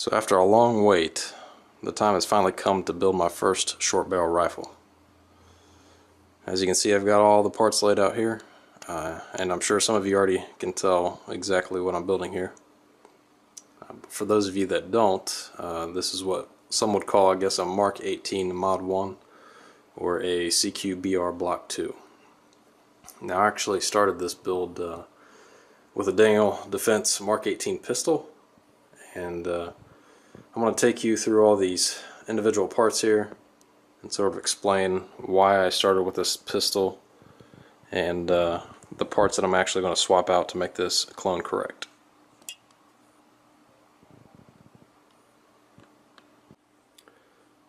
So after a long wait, the time has finally come to build my first short barrel rifle. As you can see, I've got all the parts laid out here, and I'm sure some of you already can tell exactly what I'm building here. For those of you that don't, this is what some would call, I guess, a MK18 Mod 1 or a CQBR Block 2. Now, I actually started this build with a Daniel Defense MK18 pistol, and I'm going to take you through all these individual parts here and sort of explain why I started with this pistol and the parts that I'm actually going to swap out to make this clone correct.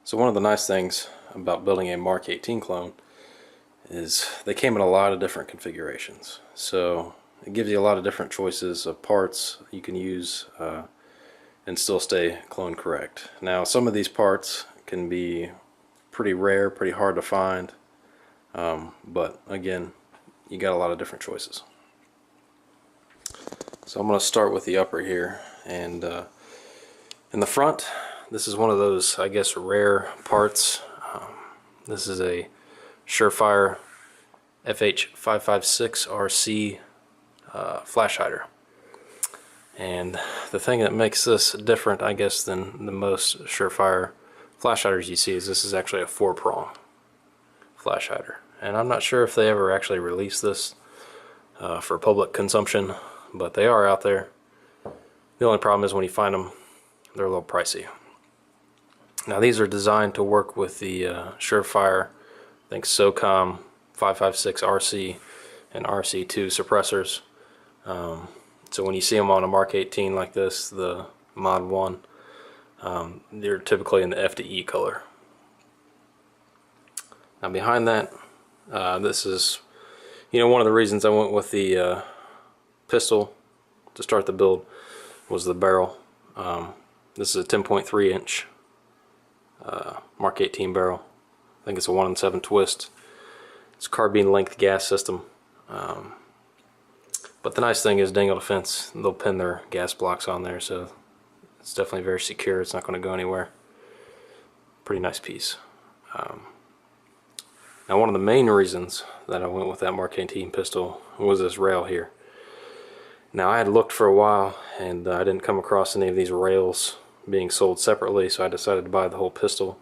So one of the nice things about building a MK18 clone is they came in a lot of different configurations. So it gives you a lot of different choices of parts you can use and still stay clone correct. Now, some of these parts can be pretty rare, pretty hard to find, but again, you got a lot of different choices. So I'm going to start with the upper here, and in the front, this is one of those, I guess, rare parts. This is a Surefire FH556RC flash hider. And the thing that makes this different, I guess, than the most Surefire flash hiders you see is this is actually a 4-prong flash hider. And I'm not sure if they ever actually released this for public consumption, but they are out there. The only problem is when you find them, they're a little pricey. Now, these are designed to work with the Surefire, I think, SOCOM 556RC and RC2 suppressors. So when you see them on a MK18 like this, the Mod 1, they're typically in the FDE color. Now behind that, this is, one of the reasons I went with the pistol to start the build was the barrel. This is a 10.3 inch MK18 barrel. I think it's a 1-in-7 twist. It's a carbine length gas system. But the nice thing is Daniel Defense, they'll pin their gas blocks on there, so it's definitely very secure. It's not going to go anywhere. Pretty nice piece. Now, one of the main reasons that I went with that MK18 pistol was this rail here. Now, I had looked for a while and I didn't come across any of these rails being sold separately, so I decided to buy the whole pistol.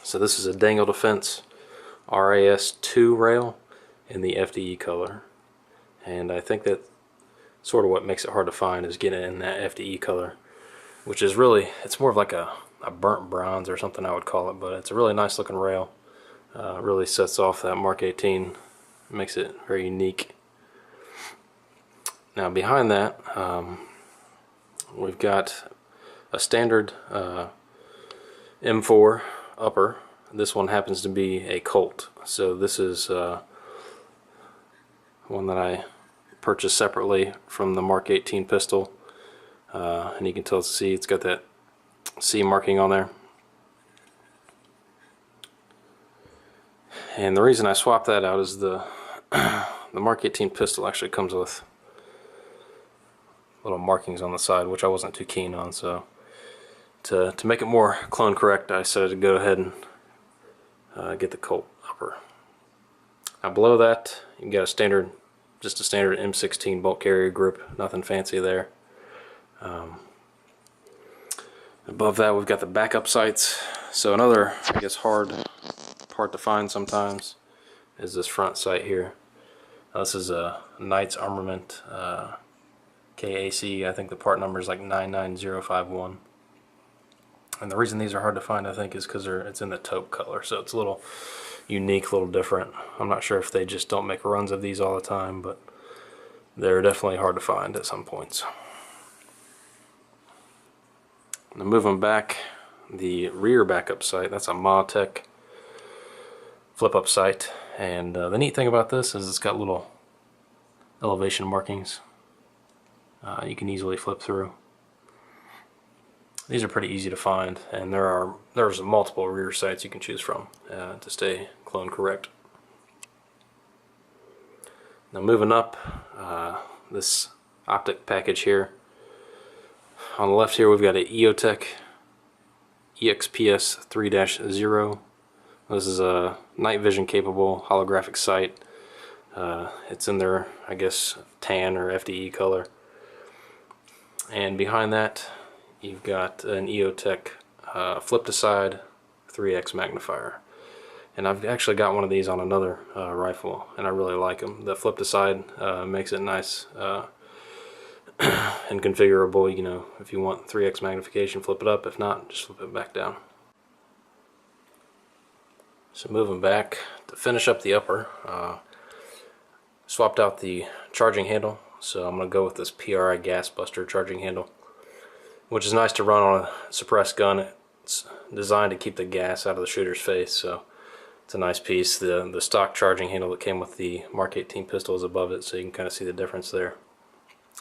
So this is a Daniel Defense RAS2 rail in the FDE color. And I think that sort of what makes it hard to find is getting it in that FDE color, which is really, it's more of like a burnt bronze or something I would call it, but it's a really nice looking rail. Really sets off that MK18, makes it very unique. Now behind that, we've got a standard M4 upper. This one happens to be a Colt, so this is one that I purchased separately from the MK18 pistol, and you can see it's got that C marking on there. And the reason I swapped that out is the MK18 pistol actually comes with little markings on the side, which I wasn't too keen on. So to make it more clone correct, I decided to go ahead and get the Colt upper. Now below that, you got just a standard M16 bolt carrier grip, nothing fancy there. Above that, we've got the backup sights. So another, I guess, hard part to find sometimes is this front sight here. This is a Knight's Armament KAC. I think the part number is like 99051. And the reason these are hard to find, I think, is because it's in the taupe color, so it's a little unique, a little different. I'm not sure if they just don't make runs of these all the time, but they're definitely hard to find at some points. Now moving back, the rear backup sight, that's a Mawtech flip-up sight, and the neat thing about this is it's got little elevation markings you can easily flip through. These are pretty easy to find, and there's multiple rear sights you can choose from to stay clone correct. Now moving up, this optic package here, On the left here we've got an EOTech EXPS 3-0. This is a night vision capable holographic sight. It's in their, I guess, tan or FDE color. And behind that you've got an EOTech flip to side 3x magnifier. And I've actually got one of these on another rifle, and I really like them. The flip to side makes it nice and configurable. You know, if you want 3x magnification, flip it up. If not, just flip it back down. So moving back to finish up the upper, swapped out the charging handle. So I'm going to go with this PRI gas buster charging handle, which is nice to run on a suppressed gun. It's designed to keep the gas out of the shooter's face, so it's a nice piece. The stock charging handle that came with the Mark 18 pistol is above it, so you can kind of see the difference there.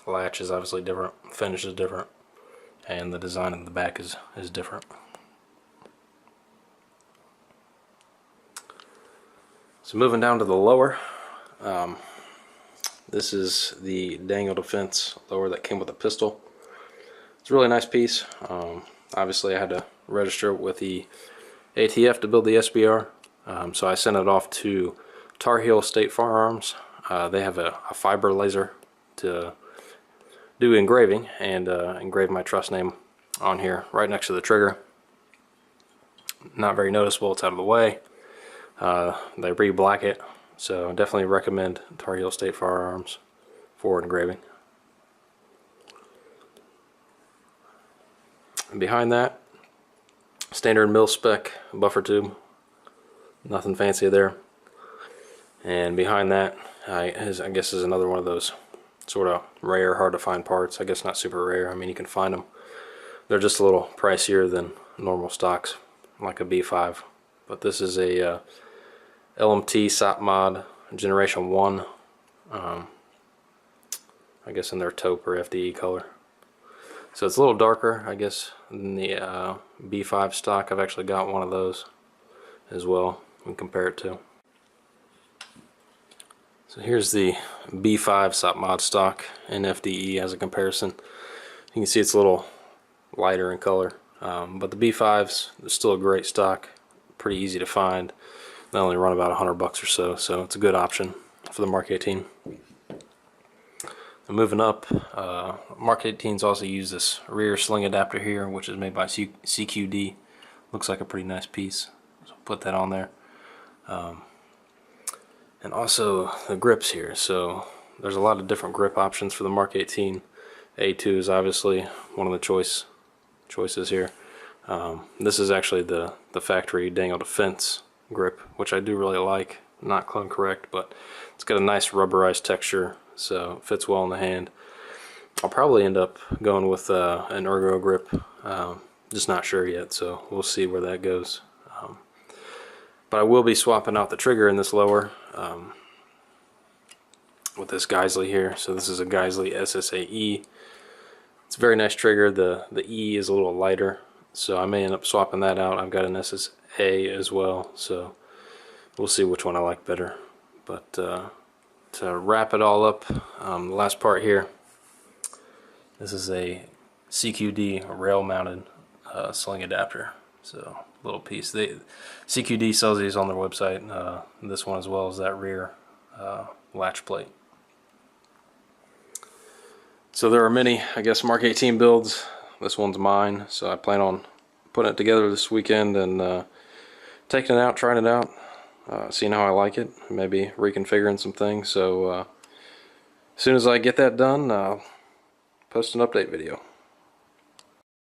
The latch is obviously different, finish is different, and the design in the back is different. So moving down to the lower, this is the Daniel Defense lower that came with the pistol. It's a really nice piece. Obviously I had to register it with the ATF to build the SBR. So I sent it off to Tar Heel State Firearms. They have a fiber laser to do engraving and engrave my trust name on here right next to the trigger. Not very noticeable, it's out of the way. They re-black it, so definitely recommend Tar Heel State Firearms for engraving. And behind that, standard mil spec buffer tube. Nothing fancy there. And behind that, I guess is another one of those sort of rare, hard to find parts. I guess not super rare. I mean, you can find them. They're just a little pricier than normal stocks, like a B5. But this is a LMT SOP Mod Generation 1. I guess in their taupe or FDE color. So it's a little darker, I guess, than the B5 stock. I've actually got one of those as well and compare it to. So here's the B5 SOP Mod stock in FDE as a comparison. You can see it's a little lighter in color, but the B5s is still a great stock, pretty easy to find. They only run about $100 or so, so it's a good option for the Mark 18. And moving up, Mark 18s also use this rear sling adapter here, which is made by CQD. Looks like a pretty nice piece, so put that on there. And also the grips here, so there's a lot of different grip options for the Mark 18. A2 is obviously one of the choices here. This is actually the factory Daniel Defense grip, which I do really like. Not clung correct, but it's got a nice rubberized texture, so it fits well in the hand. I'll probably end up going with an ergo grip, just not sure yet, so we'll see where that goes. But I will be swapping out the trigger in this lower with this Geisley here. So this is a Geisley SSAE. It's a very nice trigger. The E is a little lighter, so I may end up swapping that out. I've got an SSA as well, so we'll see which one I like better. But to wrap it all up, the last part here, this is a CQD rail mounted sling adapter. So little piece. CQD sells these on their website, this one as well as that rear latch plate. So there are many, I guess, Mark 18 builds. This one's mine, so I plan on putting it together this weekend and taking it out, trying it out, seeing how I like it, maybe reconfiguring some things. So as soon as I get that done, I'll post an update video.